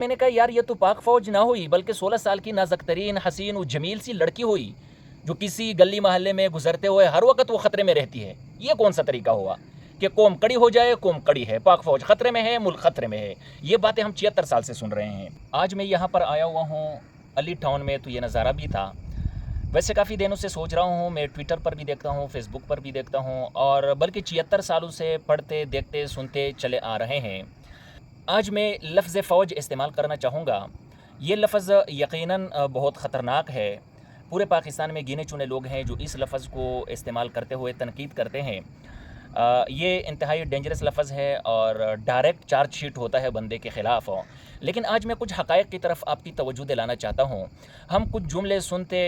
मैंने कहा यार ये तो पाक फ़ौज ना हुई बल्कि 16 साल की नाज़ुक तरीन हसीन और जमील सी लड़की हुई जो किसी गली मोहल्ले में गुजरते हुए हर वक्त वो ख़तरे में रहती है। ये कौन सा तरीका हुआ कि कौम कड़ी हो जाए? कौम कड़ी है, पाक फ़ौज ख़तरे में है, मुल्क ख़तरे में है। ये बातें हम 76 साल से सुन रहे हैं। आज मैं यहाँ पर आया हुआ हूँ अली टाउन में, तो ये नज़ारा भी था। वैसे काफ़ी दिनों से सोच रहा हूँ, मैं ट्विटर पर भी देखता हूँ, फेसबुक पर भी देखता हूँ, और बल्कि 76 सालों से पढ़ते देखते सुनते चले आ रहे हैं। आज मैं लफ्ज़ फ़ौज इस्तेमाल करना चाहूँगा। ये लफ्ज़ यकीनन बहुत ख़तरनाक है। पूरे पाकिस्तान में गिने चुने लोग हैं जो इस लफ्ज़ को इस्तेमाल करते हुए तनकीद करते हैं। ये इंतहाई डेंजरस लफ्ज़ है और डायरेक्ट चार्ज शीट होता है बंदे के ख़िलाफ़। लेकिन आज मैं कुछ हक़ाइक़ की तरफ आपकी तवज्जो दिलाना चाहता हूँ। हम कुछ जुमले सुनते,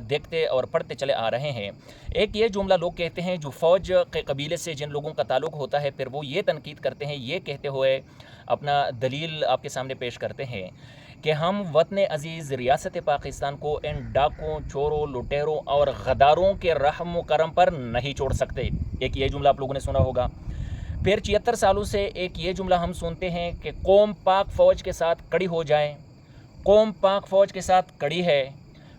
देखते और पढ़ते चले आ रहे हैं। एक ये जुमला लोग कहते हैं जो फ़ौज के कबीले से जिन लोगों का ताल्लुक़ होता है, फिर वो ये तनकीद करते हैं, ये कहते हुए अपना दलील आपके सामने पेश करते हैं कि हम वतन अज़ीज़ रियासत पाकिस्तान को इन डाकुओं, चोरों, लुटेरों और गद्दारों के रहम व करम पर नहीं छोड़ सकते। एक ये जुमला आप लोगों ने सुना होगा। फिर 76 सालों से एक ये जुमला हम सुनते हैं कि कौम पाक फ़ौज के साथ कड़ी हो जाए। कौम पाक फ़ौज के साथ कड़ी है,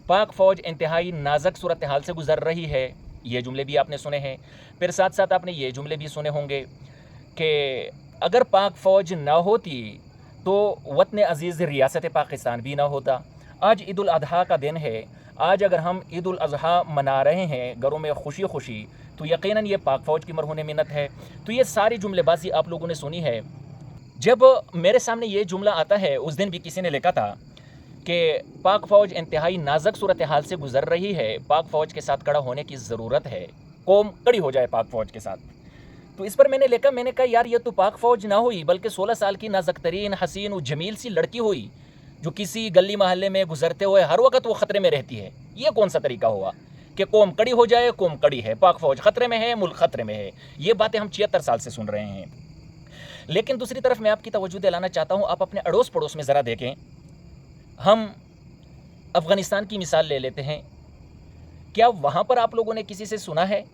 पाक फ़ौज इंतहाई नाज़ुक सूरत हाल से गुज़र रही है। ये जुमले भी आपने सुने हैं। फिर साथ साथ आपने ये जुमले भी सुने होंगे कि अगर पाक फ़ौज ना होती तो वतन अज़ीज़ रियासत पाकिस्तान भी ना होता। आज ईद उल अज़हा का दिन है। आज अगर हम ईद उल अज़हा मना रहे हैं घरों में खुशी खुशी, तो यकीनन ये पाक फ़ौज की मरहून मिन्नत है। तो ये सारी जुमलेबाजी आप लोगों ने सुनी है। जब मेरे सामने ये जुमला आता है, उस दिन भी किसी ने लिखा था कि पाक फ़ौज इंतहाई नाज़ुक सूरत हाल से गुज़र रही है, पाक फ़ौज के साथ खड़ा होने की ज़रूरत है, कौम कड़ी हो जाए पाक फ़ौज के साथ। तो इस पर मैंने कहा यार ये तो पाक फ़ौज ना हुई बल्कि 16 साल की नाज़ुक तरीन हसीन और जमील सी लड़की हुई जो किसी गली मोहल्ले में गुजरते हुए हर वक्त वो ख़तरे में रहती है। ये कौन सा तरीका हुआ कि कौम कड़ी हो जाए? कौम कड़ी है, पाक फ़ौज ख़तरे में है, मुल्क ख़तरे में है। ये बातें हम 76 साल से सुन रहे हैं। लेकिन दूसरी तरफ मैं आपकी तवज्जो दिलाना चाहता हूँ, आप अपने अड़ोस पड़ोस में ज़रा देखें। हम अफ़गानिस्तान की मिसाल ले लेते हैं। क्या वहाँ पर आप लोगों ने किसी से सुना है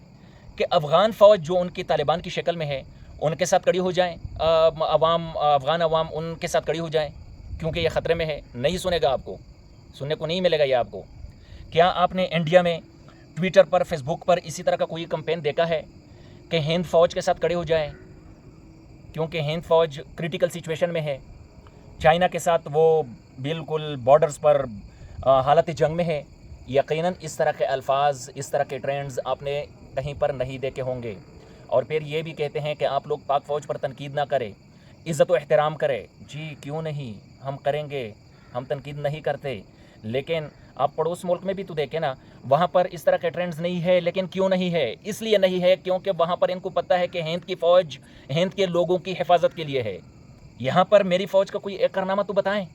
कि अफ़गान फ़ौज जो उनकी तालिबान की शक्ल में है उनके साथ खड़ी हो जाएँ? अफ़गान अवाम उनके साथ खड़ी हो जाएँ क्योंकि ये ख़तरे में है? नहीं सुनेगा, आपको सुनने को नहीं मिलेगा ये आपको। क्या आपने इंडिया में ट्विटर पर, फेसबुक पर इसी तरह का कोई कैंपेन देखा है कि हिंद फ़ौज के साथ खड़े हो जाएं? क्योंकि हिंद फ़ौज क्रिटिकल सिचुएशन में है। चाइना के साथ वो बिल्कुल बॉर्डर्स पर हालत जंग में है। यकीनन इस तरह के अल्फाज, इस तरह के ट्रेंड्स आपने कहीं पर नहीं देखे होंगे। और फिर ये भी कहते हैं कि आप लोग पाक फ़ौज पर तनकीद ना करें, इज़्ज़त व एहतराम करें। जी क्यों नहीं, हम करेंगे, हम तनकीद नहीं करते। लेकिन आप पड़ोस मुल्क में भी तो देखें ना, वहाँ पर इस तरह के ट्रेंड्स नहीं है। लेकिन क्यों नहीं है? इसलिए नहीं है क्योंकि वहाँ पर इनको पता है कि हिंद की फ़ौज हिंद के लोगों की हिफाजत के लिए है। यहाँ पर मेरी फ़ौज का कोई एक कारनामा तो बताएं।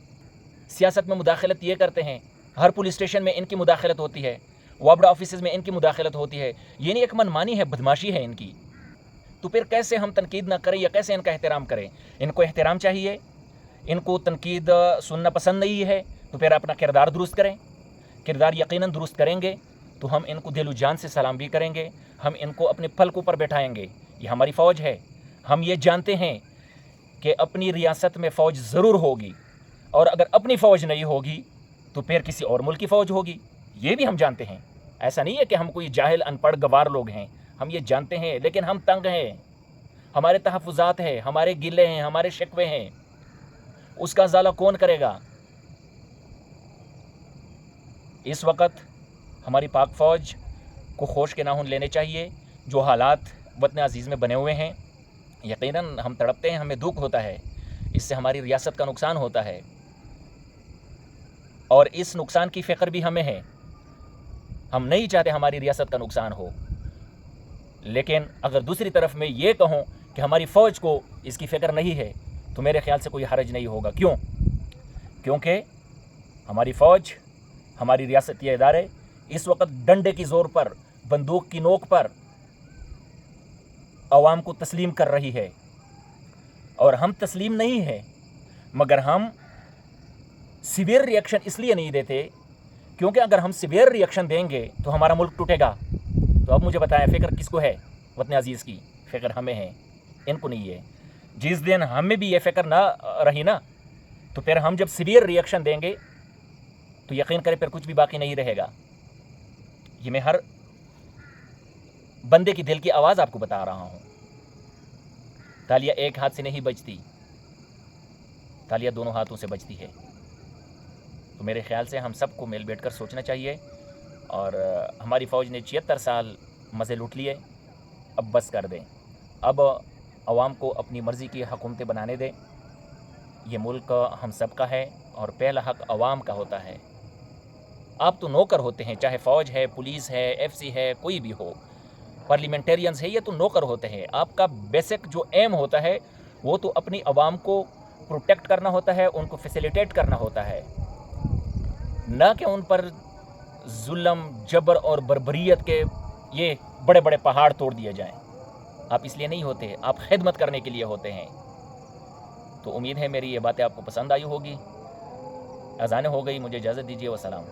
सियासत में मुदाखलत ये करते हैं, हर पुलिस स्टेशन में इनकी मुदाखलत होती है, वाबड़ा ऑफिस में इनकी मुदाखलत होती है। ये नहीं एक मनमानी है, बदमाशी है इनकी। तो फिर कैसे हम तनकीद ना करें या कैसे इनका एहतराम करें? इनको एहतराम चाहिए, इनको तनकीद सुनना पसंद नहीं है, तो फिर अपना किरदार दुरुस्त करें। किरदार यकीनन दुरुस्त करेंगे तो हम इनको दिल जान से सलाम भी करेंगे, हम इनको अपने पलकों पर बैठाएंगे। ये हमारी फ़ौज है। हम ये जानते हैं कि अपनी रियासत में फ़ौज ज़रूर होगी, और अगर अपनी फ़ौज नहीं होगी तो फिर किसी और मुल्क की फ़ौज होगी। ये भी हम जानते हैं। ऐसा नहीं है कि हम कोई जाहिल अनपढ़ गवार लोग हैं, हम ये जानते हैं। लेकिन हम तंग हैं, हमारे तहफ़्फ़ुज़ात हैं, हमारे गिले हैं, हमारे शिकवे हैं। उसका ज़ाला कौन करेगा? इस वक्त हमारी पाक फ़ौज को होश के नाखून लेने चाहिए। जो हालात वतन अज़ीज़ में बने हुए हैं, यकीनन हम तड़पते हैं, हमें दुख होता है, इससे हमारी रियासत का नुकसान होता है, और इस नुकसान की फ़िक्र भी हमें है। हम नहीं चाहते हमारी रियासत का नुकसान हो। लेकिन अगर दूसरी तरफ मैं ये कहूँ कि हमारी फ़ौज को इसकी फ़िक्र नहीं है, तो मेरे ख़्याल से कोई हर्ज नहीं होगा। क्यों? क्योंकि हमारी फ़ौज, हमारी रियासती इदारे इस वक्त डंडे की ज़ोर पर, बंदूक की नोक पर अवाम को तस्लीम कर रही है। और हम तस्लीम नहीं है, मगर हम सीवियर रिएक्शन इसलिए नहीं देते क्योंकि अगर हम सीवियर रिएक्शन देंगे तो हमारा मुल्क टूटेगा। तो अब मुझे बताएं, फ़िक्र किसको है? वतन अज़ीज़ की फ़िक्र हमें है, इनको नहीं है। जिस दिन हमें भी ये फ़िक्र ना रही ना تو پھر ہم جب سیویئر ریئیکشن دیں گے تو یقین کریں پھر کچھ بھی باقی نہیں رہے گا. یہ میں ہر بندے کی دل کی آواز آپ کو بتا رہا ہوں. تالیاں ایک ہاتھ سے نہیں بجتی, تالیاں دونوں ہاتھوں سے بجتی ہے. تو میرے خیال سے ہم سب کو مل بیٹھ کر سوچنا چاہیے. اور ہماری فوج نے 76 سال مزے لوٹ لیے, اب بس کر دیں. اب عوام کو اپنی مرضی کی حکومتیں بنانے دیں. یہ ملک ہم سب کا ہے اور پہلا حق عوام کا ہوتا ہے. آپ تو نوکر ہوتے ہیں, چاہے فوج ہے, پولیس ہے, ایف سی ہے, کوئی بھی ہو, پارلیمنٹیرینز ہے, یہ تو نوکر ہوتے ہیں. آپ کا بیسک جو ایم ہوتا ہے وہ تو اپنی عوام کو پروٹیکٹ کرنا ہوتا ہے, ان کو فیسیلیٹیٹ کرنا ہوتا ہے, نہ کہ ان پر ظلم, جبر اور بربریت کے یہ بڑے بڑے پہاڑ توڑ دیے جائیں. آپ اس لیے نہیں ہوتے, آپ خدمت کرنے کے لیے ہوتے ہیں. تو امید ہے میری یہ باتیں آپ کو پسند آئی ہوگی. اذان ہو گئی, مجھے اجازت دیجیے. والسلام.